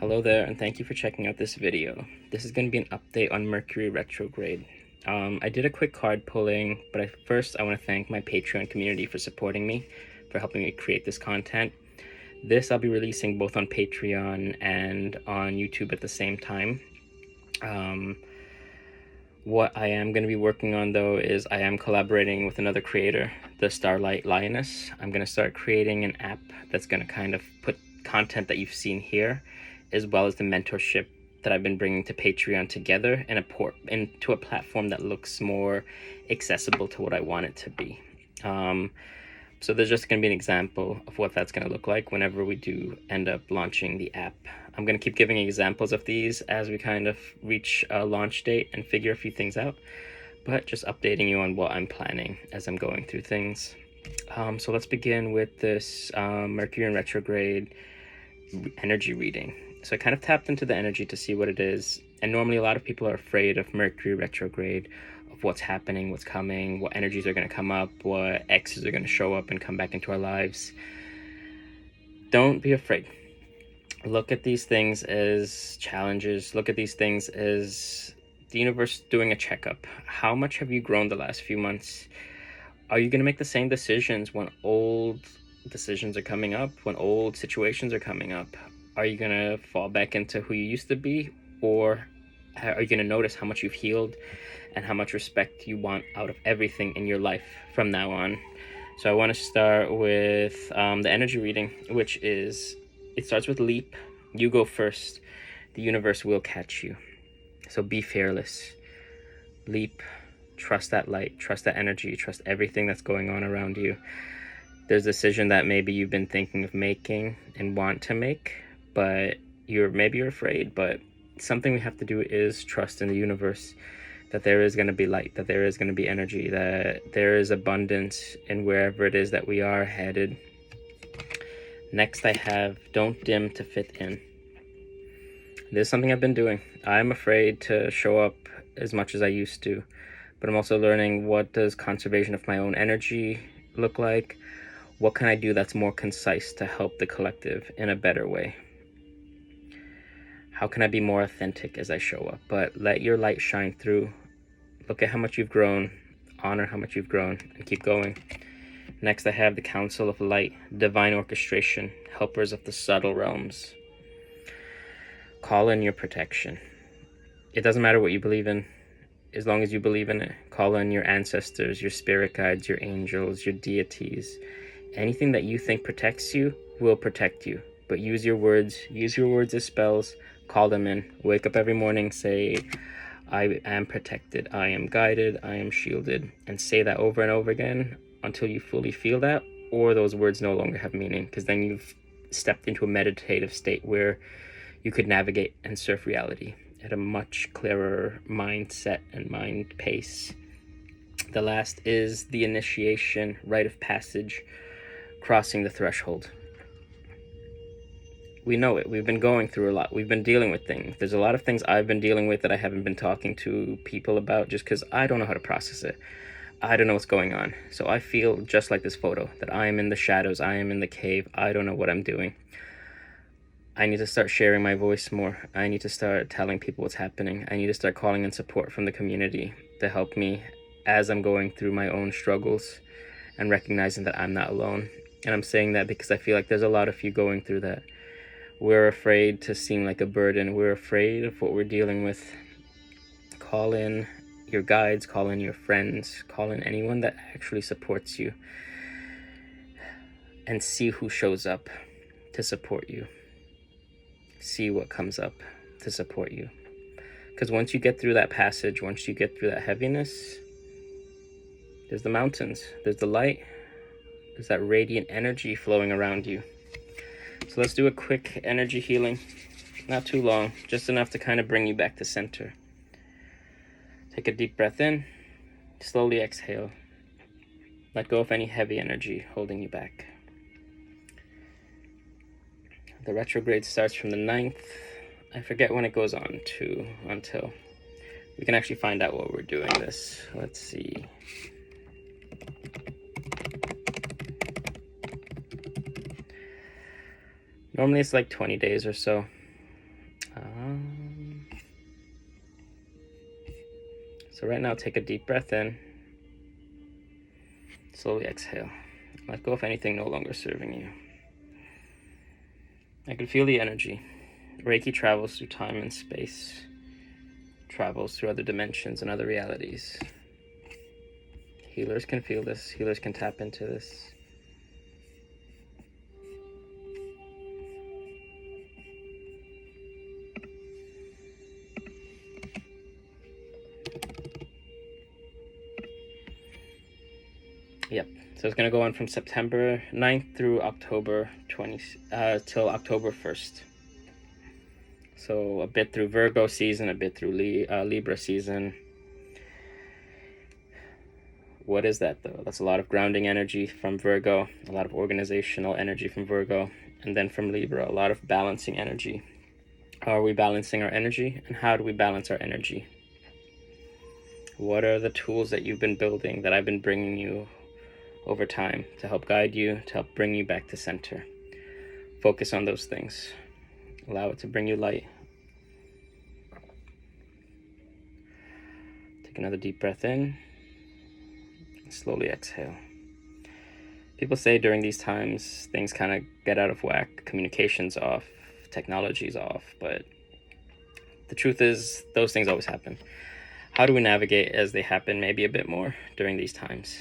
Hello there, and thank you for checking out this video. This is going to be an update on Mercury retrograde. I did a quick card pulling, but first I want to thank my Patreon community for supporting me, for helping me create this content. This I'll be releasing both on Patreon and on YouTube at the same time. What I am going to be working on though is I am collaborating with another creator, the Starlight Lioness. I'm going to start creating an app that's going to kind of put content that you've seen here, as well as the mentorship that I've been bringing to Patreon together into a platform that looks more accessible to what I want it to be. So there's just going to be an example of what that's going to look like whenever we do end up launching the app. I'm going to keep giving examples of these as we kind of reach a launch date and figure a few things out, but just updating you on what I'm planning as I'm going through things. So let's begin with this Mercury in retrograde energy reading. So I kind of tapped into the energy to see what it is. And normally a lot of people are afraid of Mercury retrograde, of what's happening, what's coming, what energies are going to come up, what X's are going to show up and come back into our lives. Don't be afraid. Look at these things as challenges. Look at these things as the universe doing a checkup. How much have you grown the last few months? Are you going to make the same decisions when old decisions are coming up, when old situations are coming up? Are you going to fall back into who you used to be? Or are you going to notice how much you've healed and how much respect you want out of everything in your life from now on? So I want to start with the energy reading, which is, it starts with leap. You go first. The universe will catch you. So be fearless. Leap. Trust that light. Trust that energy. Trust everything that's going on around you. There's a decision that maybe you've been thinking of making and want to make, but you're afraid. But something we have to do is trust in the universe, that there is going to be light, that there is going to be energy, that there is abundance in wherever it is that we are headed. Next I have don't dim to fit in. This is something I've been doing. I'm afraid to show up as much as I used to, but I'm also learning, what does conservation of my own energy look like? What can I do that's more concise to help the collective in a better way? How can I be more authentic as I show up? But let your light shine through. Look at how much you've grown. Honor how much you've grown and keep going. Next, I have the Council of Light, Divine Orchestration, Helpers of the Subtle Realms. Call in your protection. It doesn't matter what you believe in. As long as you believe in it, call in your ancestors, your spirit guides, your angels, your deities. Anything that you think protects you will protect you. But use your words as spells, call them in. Wake up every morning, say, I am protected, I am guided, I am shielded. And say that over and over again until you fully feel that, or those words no longer have meaning, because then you've stepped into a meditative state where you could navigate and surf reality at a much clearer mindset and mind pace. The last is the initiation, rite of passage, crossing the threshold. We know it. We've been going through a lot. We've been dealing with things. There's a lot of things I've been dealing with that I haven't been talking to people about just because I don't know how to process it. I don't know what's going on. So I feel just like this photo, that I am in the shadows. I am in the cave. I don't know what I'm doing. I need to start sharing my voice more. I need to start telling people what's happening. I need to start calling in support from the community to help me as I'm going through my own struggles and recognizing that I'm not alone. And I'm saying that because I feel like there's a lot of you going through that. We're afraid to seem like a burden. We're afraid of what we're dealing with. Call in your guides, call in your friends, call in anyone that actually supports you, and see who shows up to support you. See what comes up to support you. Because once you get through that passage, once you get through that heaviness, there's the mountains, there's the light, there's that radiant energy flowing around you. So let's do a quick energy healing. Not too long, just enough to kind of bring you back to center. Take a deep breath in, slowly exhale. Let go of any heavy energy holding you back. The retrograde starts from the 9th. I forget when it goes on to until. We can actually find out what we're doing this. Let's see. Normally it's like 20 days or so. So right now, take a deep breath in. Slowly exhale. Let go of anything no longer serving you. I can feel the energy. Reiki travels through time and space, travels through other dimensions and other realities. Healers can feel this. Healers can tap into this. Yep. So it's going to go on from September 9th through October 20th, till October 1st. So a bit through Virgo season, a bit through Libra season. What is that though? That's a lot of grounding energy from Virgo, a lot of organizational energy from Virgo, and then from Libra, a lot of balancing energy. How are we balancing our energy, and how do we balance our energy? What are the tools that you've been building, that I've been bringing you over time to help guide you, to help bring you back to center? Focus on those things. Allow it to bring you light. Take another deep breath in. Slowly exhale. People say during these times things kind of get out of whack, communication's off, technology's off, but the truth is those things always happen. How do we navigate as they happen maybe a bit more during these times?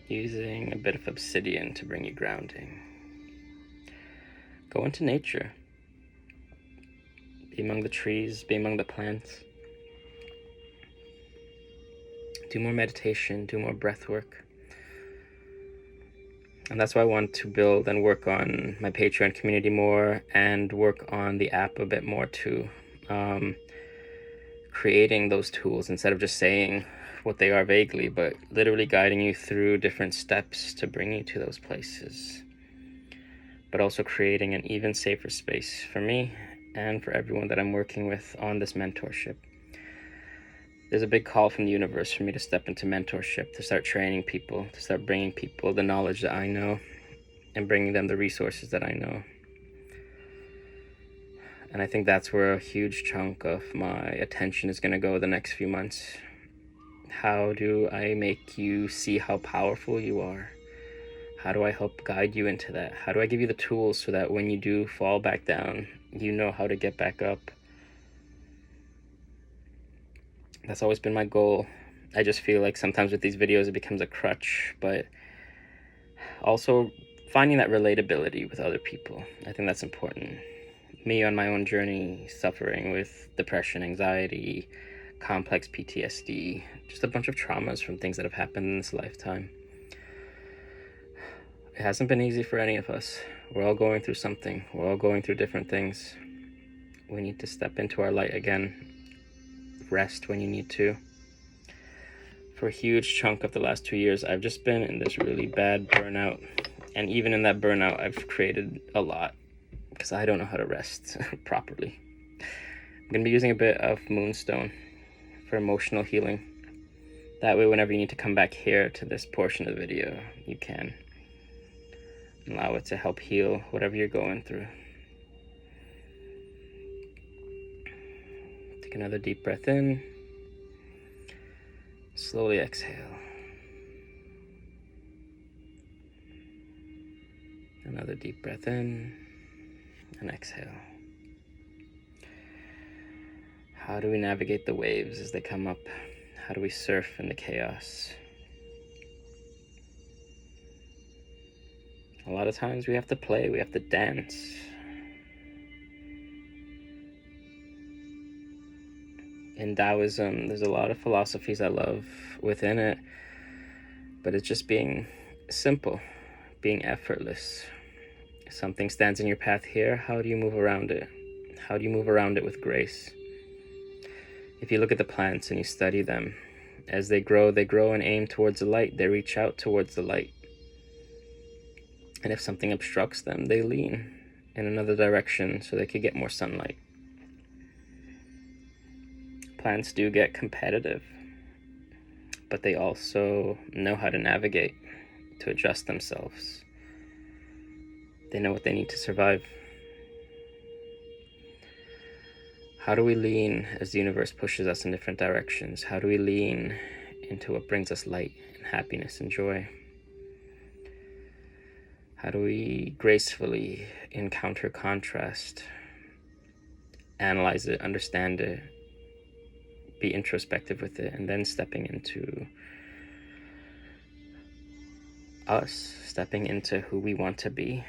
Using a bit of obsidian to bring you grounding. Go into nature. Be among the trees, be among the plants. Do more meditation, do more breath work. And that's why I want to build and work on my Patreon community more, and work on the app a bit more too. Creating those tools instead of just saying what they are vaguely, but literally guiding you through different steps to bring you to those places. But also creating an even safer space for me and for everyone that I'm working with on this mentorship. There's a big call from the universe for me to step into mentorship, to start training people, to start bringing people the knowledge that I know and bringing them the resources that I know. And I think that's where a huge chunk of my attention is going to go the next few months. How do I make you see how powerful you are? How do I help guide you into that? How do I give you the tools so that when you do fall back down, you know how to get back up? That's always been my goal. I just feel like sometimes with these videos it becomes a crutch, but also finding that relatability with other people. I think that's important. Me on my own journey, suffering with depression, anxiety, complex PTSD, just a bunch of traumas from things that have happened in this lifetime. It hasn't been easy for any of us. We're all going through something. We're all going through different things. We need to step into our light again. Rest when you need to. For a huge chunk of the last 2 years, I've just been in this really bad burnout. And even in that burnout, I've created a lot because I don't know how to rest properly. I'm going to be using a bit of Moonstone for emotional healing. That way, whenever you need to come back here to this portion of the video, you can. Allow it to help heal whatever you're going through. Take another deep breath in. Slowly exhale. Another deep breath in and exhale. How do we navigate the waves as they come up? How do we surf in the chaos? A lot of times we have to play, we have to dance. In Taoism, there's a lot of philosophies I love within it, but it's just being simple, being effortless. If something stands in your path here, how do you move around it? How do you move around it with grace? If you look at the plants and you study them, as they grow and aim towards the light. They reach out towards the light. And if something obstructs them, they lean in another direction so they could get more sunlight. Plants do get competitive, but they also know how to navigate, to adjust themselves. They know what they need to survive. How do we lean as the universe pushes us in different directions? How do we lean into what brings us light and happiness and joy? How do we gracefully encounter contrast, analyze it, understand it, be introspective with it, and then stepping into us, stepping into who we want to be?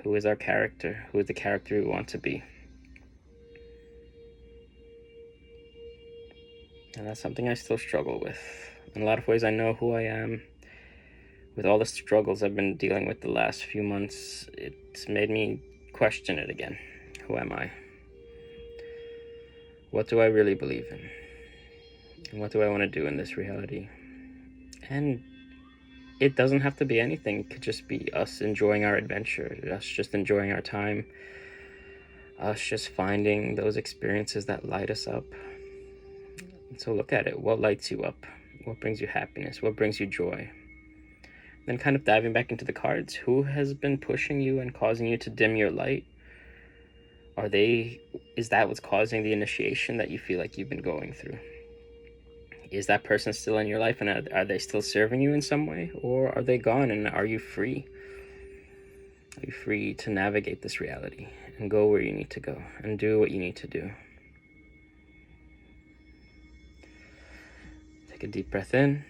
Who is our character? Who is the character we want to be? And that's something I still struggle with. In a lot of ways, I know who I am. With all the struggles I've been dealing with the last few months, it's made me question it again. Who am I? What do I really believe in? And what do I want to do in this reality? And it doesn't have to be anything. It could just be us enjoying our adventure, us just enjoying our time, us just finding those experiences that light us up. So look at it. What lights you up? What brings you happiness? What brings you joy? Then kind of diving back into the cards. Who has been pushing you and causing you to dim your light? Is that what's causing the initiation that you feel like you've been going through? Is that person still in your life, and are they still serving you in some way? Or are they gone, and are you free? Are you free to navigate this reality and go where you need to go and do what you need to do? Take a deep breath in.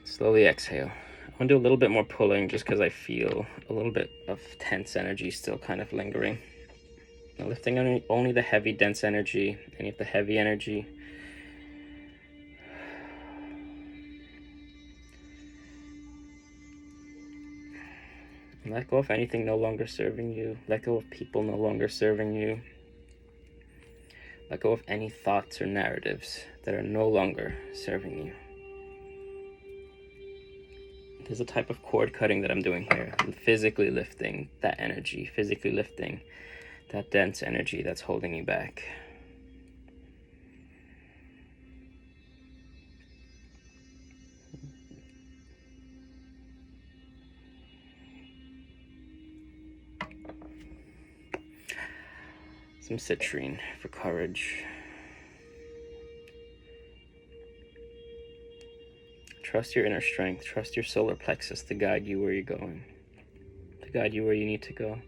Slowly exhale. I'm going to do a little bit more pulling just because I feel a little bit of tense energy still kind of lingering. Now lifting only the heavy, dense energy, any of the heavy energy. And let go of anything no longer serving you. Let go of people no longer serving you. Let go of any thoughts or narratives that are no longer serving you. There's a type of cord cutting that I'm doing here. I'm physically lifting that energy, physically lifting that dense energy that's holding you back. Some citrine for courage. Trust your inner strength. Trust your solar plexus to guide you where you're going, to guide you where you need to go.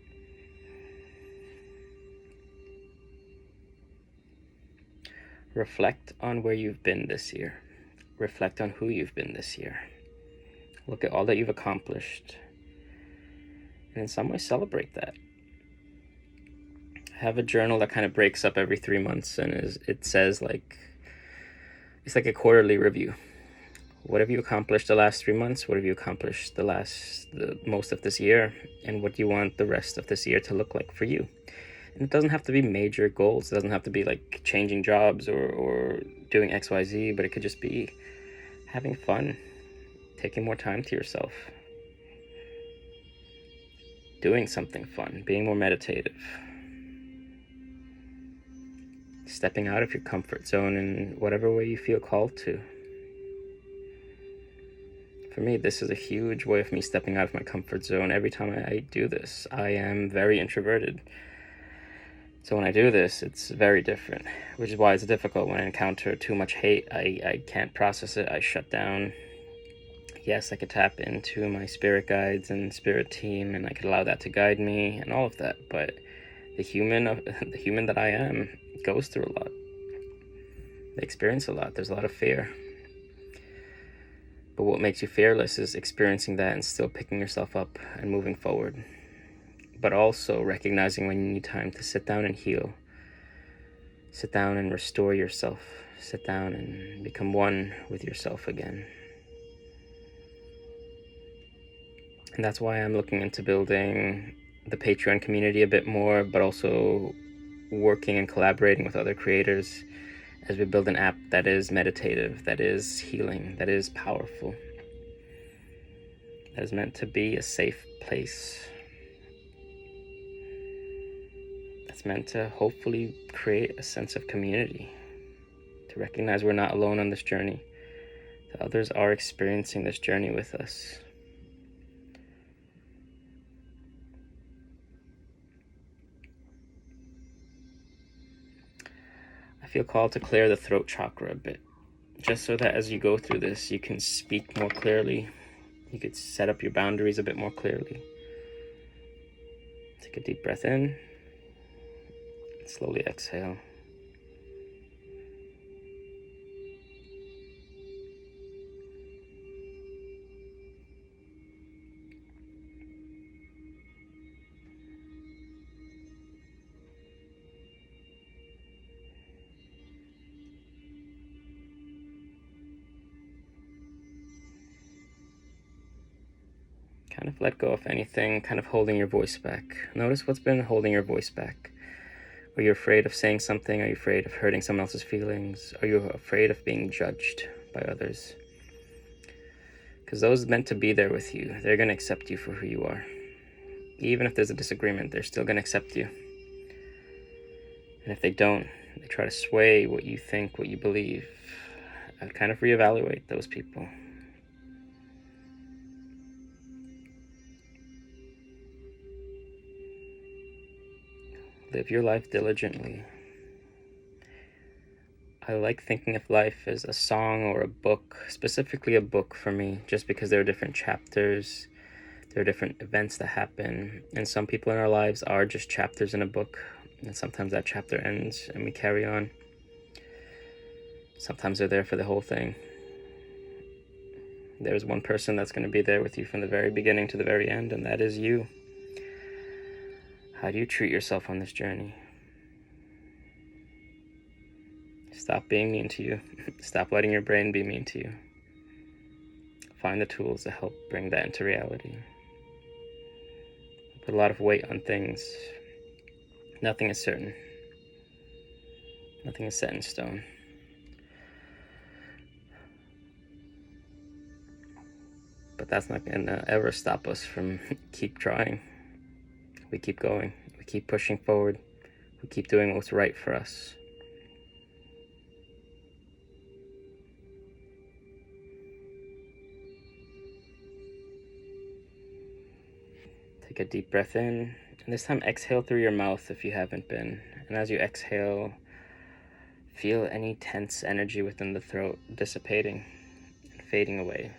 Reflect on where you've been this year. Reflect on who you've been this year. Look at all that you've accomplished, and in some way celebrate that. I have a journal that kind of breaks up every 3 months, and it says it's like a quarterly review. What have you accomplished the last 3 months? What have you accomplished the most of this year? And what do you want the rest of this year to look like for you? And it doesn't have to be major goals. It doesn't have to be like changing jobs or doing XYZ, but it could just be having fun, taking more time to yourself, doing something fun, being more meditative, stepping out of your comfort zone in whatever way you feel called to. For me, this is a huge way of me stepping out of my comfort zone. Every time I do this, I am very introverted. So when I do this, it's very different, which is why it's difficult when I encounter too much hate. I can't process it. I shut down. Yes, I could tap into my spirit guides and spirit team, and I could allow that to guide me and all of that. But the human that I am goes through a lot. They experience a lot. There's a lot of fear. But what makes you fearless is experiencing that and still picking yourself up and moving forward. But also recognizing when you need time to sit down and heal. Sit down and restore yourself. Sit down and become one with yourself again. And that's why I'm looking into building the Patreon community a bit more, but also working and collaborating with other creators as we build an app that is meditative, that is healing, that is powerful, that is meant to be a safe place, that's meant to hopefully create a sense of community, to recognize we're not alone on this journey, that others are experiencing this journey with us. feel called to clear the throat chakra a bit, just so that as you go through this, you can speak more clearly. You could set up your boundaries a bit more clearly. Take a deep breath in. Slowly exhale. Kind of let go of anything kind of holding your voice back. Notice what's been holding your voice back. Are you afraid of saying something? Are you afraid of hurting someone else's feelings? Are you afraid of being judged by others? Because those meant to be there with you, they're going to accept you for who you are. Even if there's a disagreement, they're still going to accept you. And if they don't, they try to sway what you think, what you believe. I'd kind of reevaluate those people. Live your life diligently. I like thinking of life as a song or a book, specifically a book for me, just because there are different chapters, there are different events that happen, and some people in our lives are just chapters in a book, and sometimes that chapter ends and we carry on. Sometimes they're there for the whole thing. There's one person that's going to be there with you from the very beginning to the very end, and that is you. How do you treat yourself on this journey? Stop being mean to you. Stop letting your brain be mean to you. Find the tools to help bring that into reality. Put a lot of weight on things. Nothing is certain. Nothing is set in stone. But that's not going to ever stop us from keep trying. We keep going. We keep pushing forward. We keep doing what's right for us. Take a deep breath in, and this time exhale through your mouth if you haven't been. And as you exhale, feel any tense energy within the throat dissipating and fading away.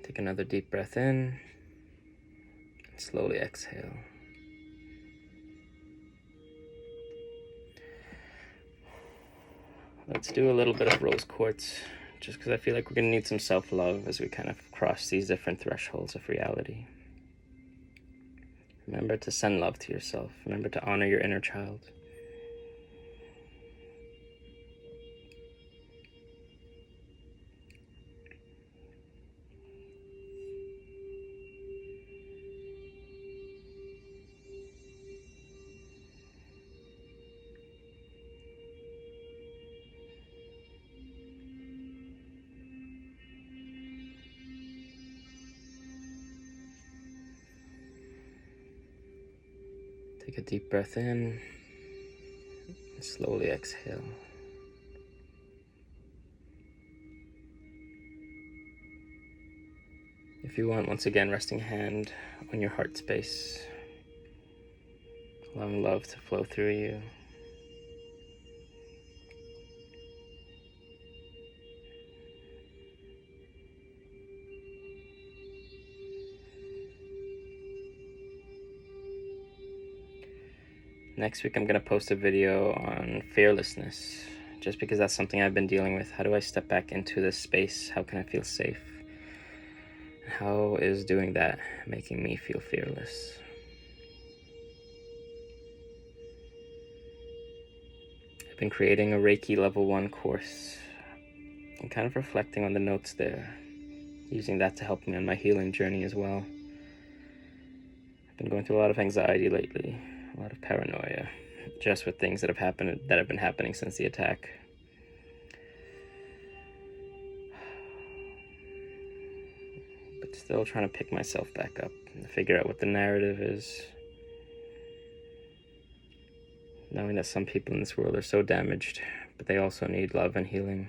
Take another deep breath in, and slowly exhale. Let's do a little bit of rose quartz, just because I feel like we're going to need some self-love as we kind of cross these different thresholds of reality. Remember to send love to yourself. Remember to honor your inner child. Take a deep breath in and slowly exhale. If you want, once again, resting a hand on your heart space, allowing love to flow through you. Next week, I'm going to post a video on fearlessness, just because that's something I've been dealing with. How do I step back into this space? How can I feel safe? How is doing that making me feel fearless? I've been creating a Reiki level 1 course and kind of reflecting on the notes there, using that to help me on my healing journey as well. I've been going through a lot of anxiety lately, a lot of paranoia, just with things that have been happening since the attack. But Still trying to pick myself back up and figure out what the narrative is. Knowing that some people in this world are so damaged, but they also need love and healing.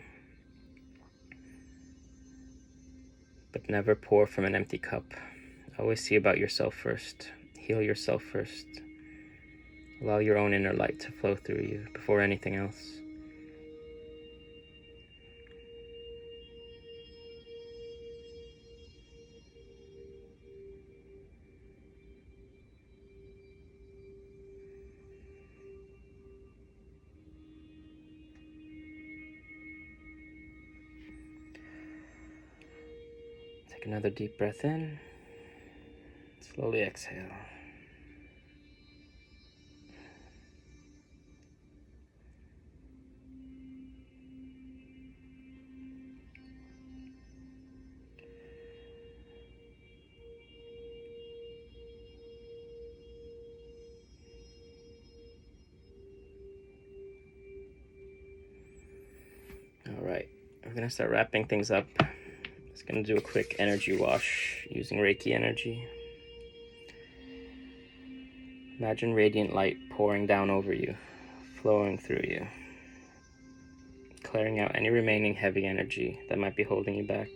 But never pour from an empty cup. Always see about yourself first. Heal yourself first. Allow your own inner light to flow through you before anything else. Take another deep breath in. Slowly exhale. Alright, we're going to start wrapping things up. Just going to do a quick energy wash using Reiki energy. Imagine radiant light pouring down over you, flowing through you, clearing out any remaining heavy energy that might be holding you back.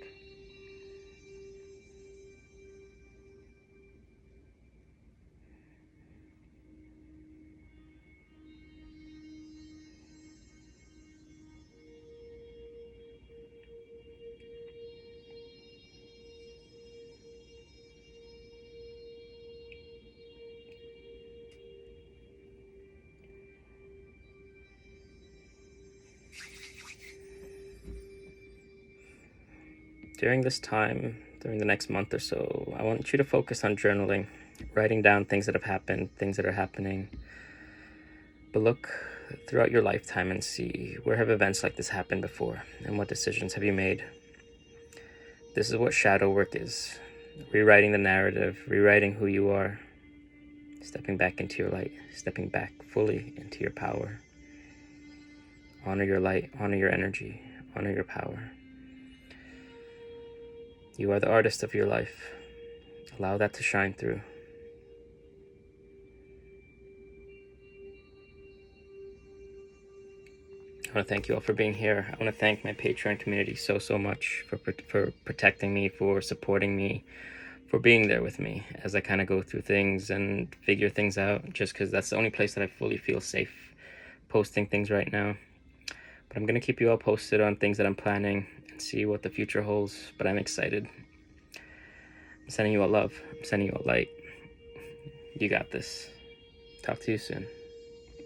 During this time, during the next month or so, I want you to focus on journaling, writing down things that have happened, things that are happening. But look throughout your lifetime and see, where have events like this happened before, and what decisions have you made? This is what shadow work is. Rewriting the narrative, rewriting who you are, stepping back into your light, stepping back fully into your power. Honor your light, honor your energy, honor your power. You are the artist of your life. Allow that to shine through. I want to thank you all for being here. I want to thank my Patreon community so much for protecting me, for supporting me, for being there with me as I kind of go through things and figure things out, just because that's the only place that I fully feel safe posting things right now. But I'm going to keep you all posted on things that I'm planning and see what the future holds, but I'm excited. I'm sending you all love. I'm sending you all light. You got this. Talk to you soon.